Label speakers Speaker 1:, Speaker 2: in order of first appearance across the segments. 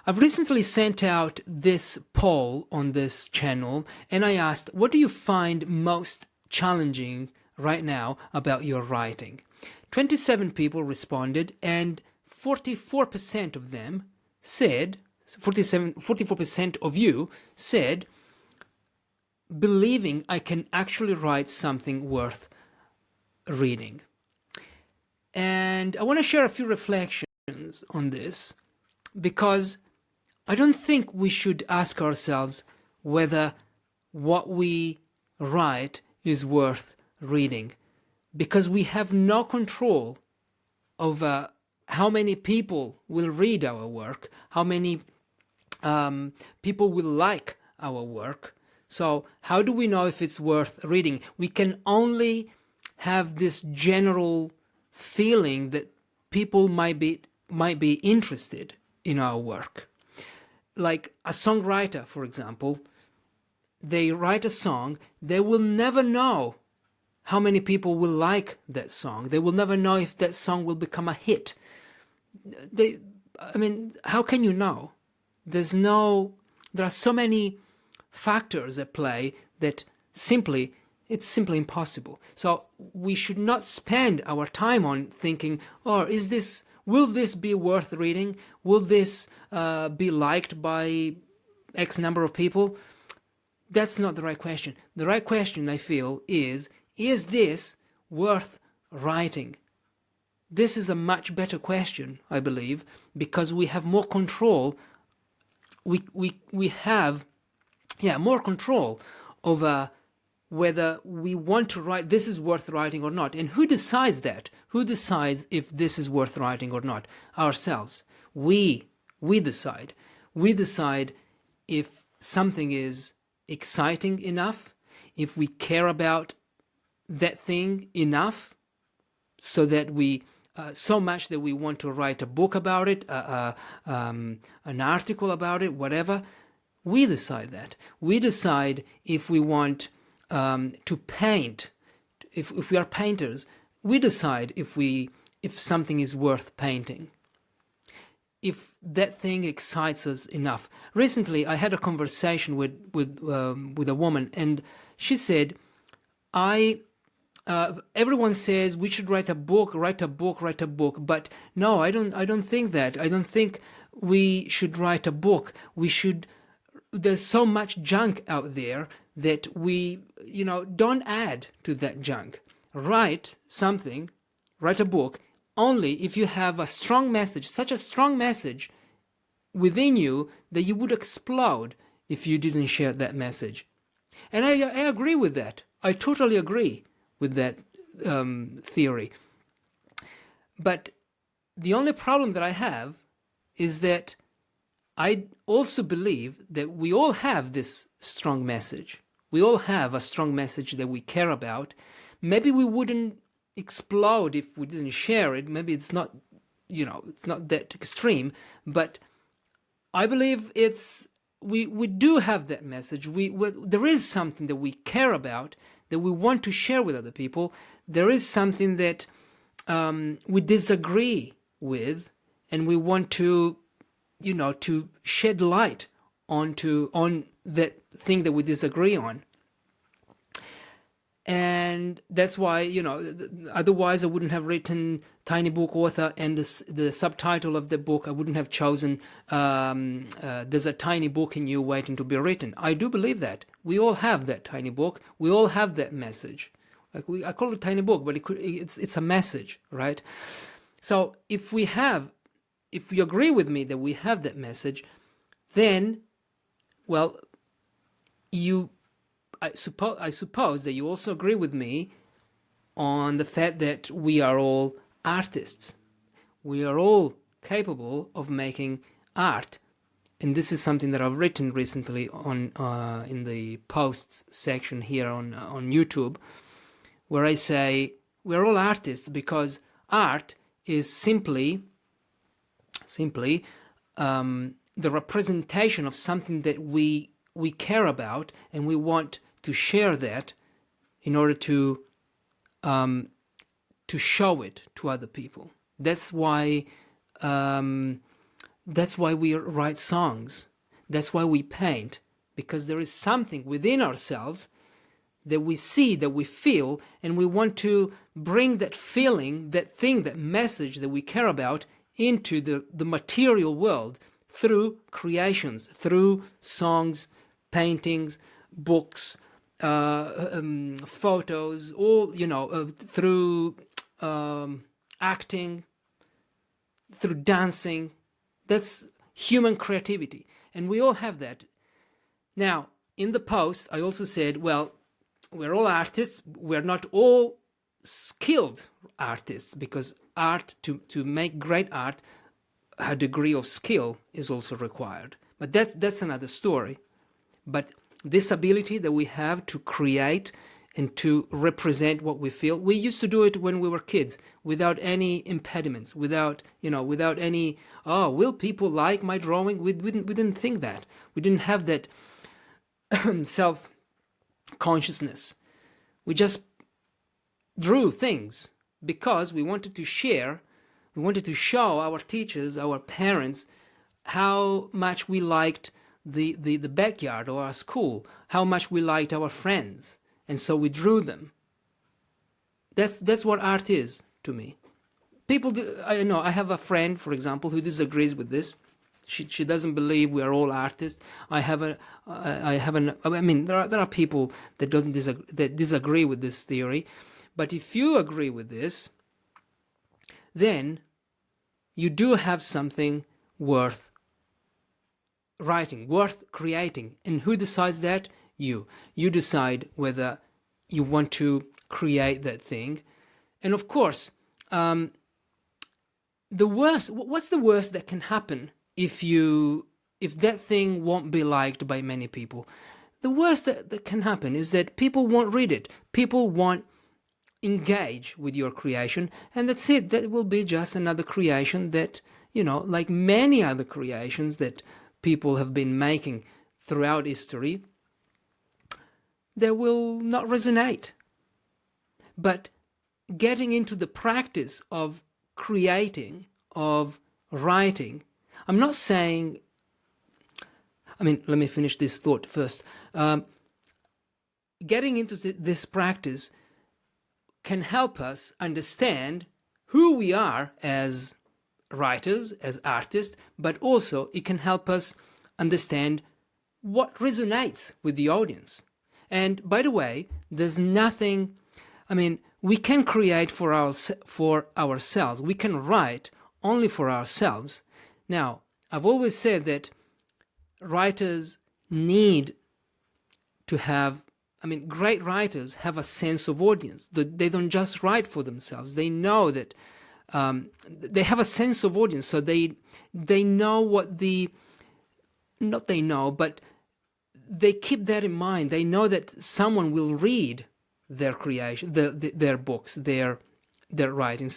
Speaker 1: I've recently sent out this poll on this channel, and I asked, what do you find most challenging right now about your writing? 27 people responded, and 44% of them said, 44% of you said, believing I can actually write something worth reading. And I want to share a few reflections on this, because I don't think we should ask ourselves whether what we write is worth reading, because we have no control over how many people will read our work, how many people will like our work. So how do we know if it's worth reading? We can only have this general feeling that people might be interested in our work. Like a songwriter, for example, they write a song, they will never know how many people will like that song. They will never know if that song will become a hit. How can you know? There are so many factors at play that it's simply impossible. So we should not spend our time on thinking, oh, will this be worth reading? Will this be liked by X number of people? That's not the right question. The right question, I feel, is this worth writing? This is a much better question, I believe, because we have more control. We have more control over whether we want to write this is worth writing or not. And who decides that? Who decides if this is worth writing or not? Ourselves. We decide. We decide if something is exciting enough, if we care about that thing enough, so that so much that we want to write a book about it, an article about it, whatever. We decide that. We decide if we want to paint. If we are painters, we decide if something is worth painting, if that thing excites us enough. Recently, I had a conversation with a woman, and she said, everyone says we should write a book, but no, I don't think that. I don't think we should write a book. There's so much junk out there that we, don't add to that junk. Write a book, only if you have a strong message, such a strong message within you that you would explode if you didn't share that message. And I agree with that. I totally agree with that theory. But the only problem that I have is that I also believe that we all have this strong message. We all have a strong message that we care about. Maybe we wouldn't explode if we didn't share it. Maybe it's not, it's not that extreme. But I believe we do have that message. There is something that we care about, that we want to share with other people. There is something that we disagree with, and we want to to shed light on that thing that we disagree on. And that's why, otherwise I wouldn't have written Tiny Book Author, and the subtitle of the book, I wouldn't have chosen There's a Tiny Book in You Waiting to Be Written. I do believe that. We all have that tiny book. We all have that message. I call it tiny book, but it's a message, right? So if you agree with me that we have that message, then, well, I suppose that you also agree with me on the fact that we are all artists. We are all capable of making art. And this is something that I've written recently on in the posts section here on YouTube, where I say we're all artists because art is simply the representation of something that we care about, and we want to share that in order to show it to other people. That's why That's why we write songs. That's why we paint, because there is something within ourselves that we see, that we feel, and we want to bring that feeling, that thing, that message that we care about into the material world through creations, through songs, paintings, books, photos, all, through acting, through dancing. That's human creativity, and we all have that. Now, in the post, I also said, well, we're all artists. We're not all skilled artists, because art, to make great art, a degree of skill is also required. But that's another story. But this ability that we have to create and to represent what we feel, we used to do it when we were kids without any impediments, without any, oh, will people like my drawing? We didn't think that. We didn't have that self-consciousness. We just drew things because we wanted to share, we wanted to show our teachers, our parents, how much we liked the backyard or our school, how much we liked our friends, and so we drew them. That's what art is to me. People do, I know, I have a friend, for example, who disagrees with this. She doesn't believe we are all artists. I mean, there are people that disagree with this theory, but if you agree with this, then you do have something worth writing, worth creating. And who decides that? You. You decide whether you want to create that thing. And of course, what's the worst that can happen if that thing won't be liked by many people? The worst that can happen is that people won't read it. People won't engage with your creation, and that's it. That will be just another creation that, like many other creations that people have been making throughout history, they will not resonate. But getting into the practice of creating, of writing, I'm not saying, let me finish this thought first. Getting into this practice can help us understand who we are as writers, as artists, but also it can help us understand what resonates with the audience. And by the way, there's nothing, we can create for ourselves. We can write only for ourselves. Now, I've always said that writers need to have, great writers have a sense of audience. They don't just write for themselves. They know that they have a sense of audience, so they know what but they keep that in mind. They know that someone will read their creation, their books, their writing.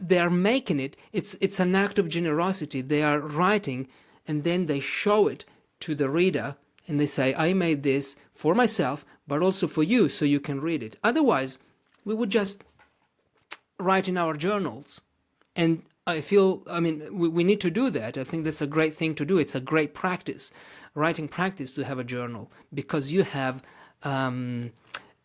Speaker 1: They are making it. It's an act of generosity. They are writing, and then they show it to the reader, and they say, I made this for myself, but also for you, so you can read it. Otherwise, we would just write in our journals. And I feel, we need to do that. I think that's a great thing to do. It's a great practice, writing practice, to have a journal, because you have,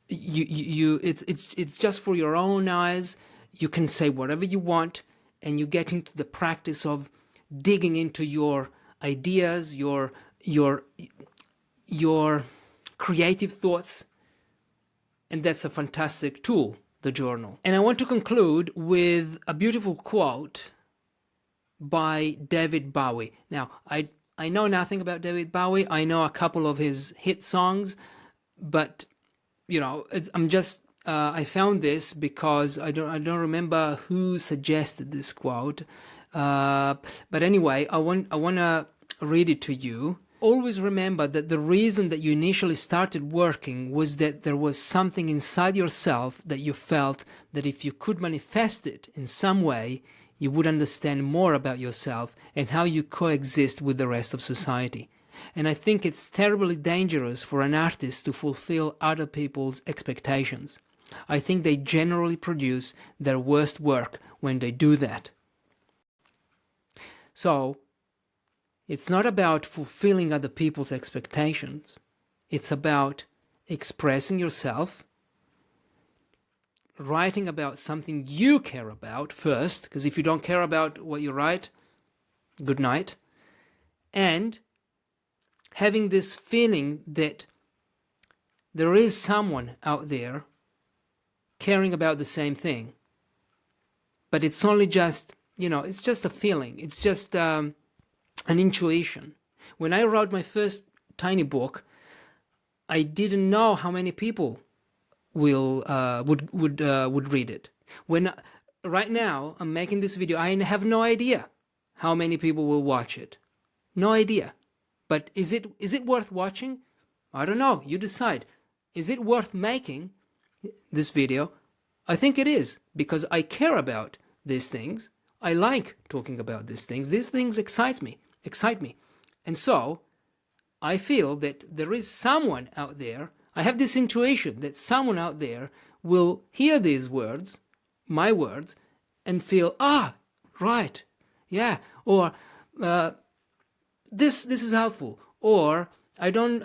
Speaker 1: it's just for your own eyes. You can say whatever you want, and you get into the practice of digging into your ideas, your creative thoughts, and that's a fantastic tool, the journal. And I want to conclude with a beautiful quote by David Bowie. Now, I know nothing about David Bowie. I know a couple of his hit songs, but I found this because I don't remember who suggested this quote. But anyway, I want to read it to you. Always remember that the reason that you initially started working was that there was something inside yourself that you felt that if you could manifest it in some way, you would understand more about yourself and how you coexist with the rest of society. And I think it's terribly dangerous for an artist to fulfill other people's expectations. I think they generally produce their worst work when they do that. So, It's not about fulfilling other people's expectations. It's about expressing yourself, writing about something you care about first, because if you don't care about what you write, good night, and having this feeling that there is someone out there caring about the same thing. But it's only just, it's just a feeling. It's just an intuition. When I wrote my first tiny book, I didn't know how many people would read it. Right now I'm making this video, I have no idea how many people will watch it. No idea. But is it worth watching? I don't know. You decide. Is it worth making this video? I think it is, because I care about these things. I like talking about these things. These things excite me. And so I feel that there is someone out there. I have this intuition that someone out there will hear these words, my words, and feel, right, yeah, or this is helpful, or I don't.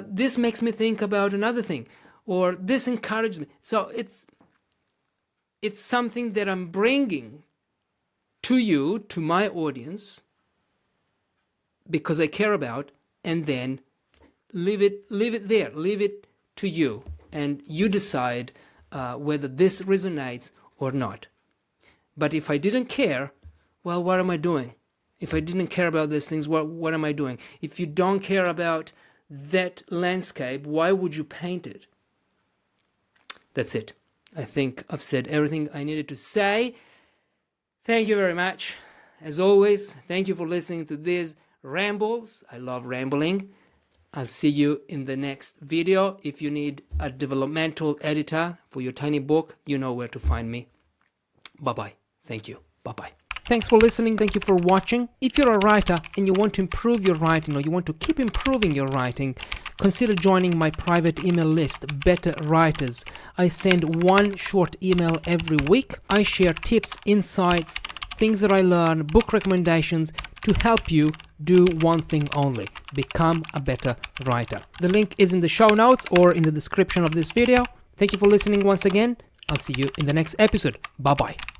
Speaker 1: This makes me think about another thing, or this encouraged me. So it's something that I'm bringing to you, to my audience, because I care about, and then leave it there, leave it to you, and you decide whether this resonates or not. But if I didn't care, well, what am I doing? If I didn't care about these things, what am I doing? If you don't care about that landscape, why would you paint it? That's it. I think I've said everything I needed to say. Thank you very much. As always, thank you for listening to these rambles. I love rambling. I'll see you in the next video. If you need a developmental editor for your tiny book, you know where to find me. Bye-bye. Thank you. Bye-bye. Thanks for listening. Thank you for watching. If you're a writer and you want to improve your writing, or you want to keep improving your writing, consider joining my private email list, Better Writers. I send one short email every week. I share tips, insights, things that I learn, book recommendations to help you do one thing only: become a better writer. The link is in the show notes or in the description of this video. Thank you for listening once again. I'll see you in the next episode. Bye-bye.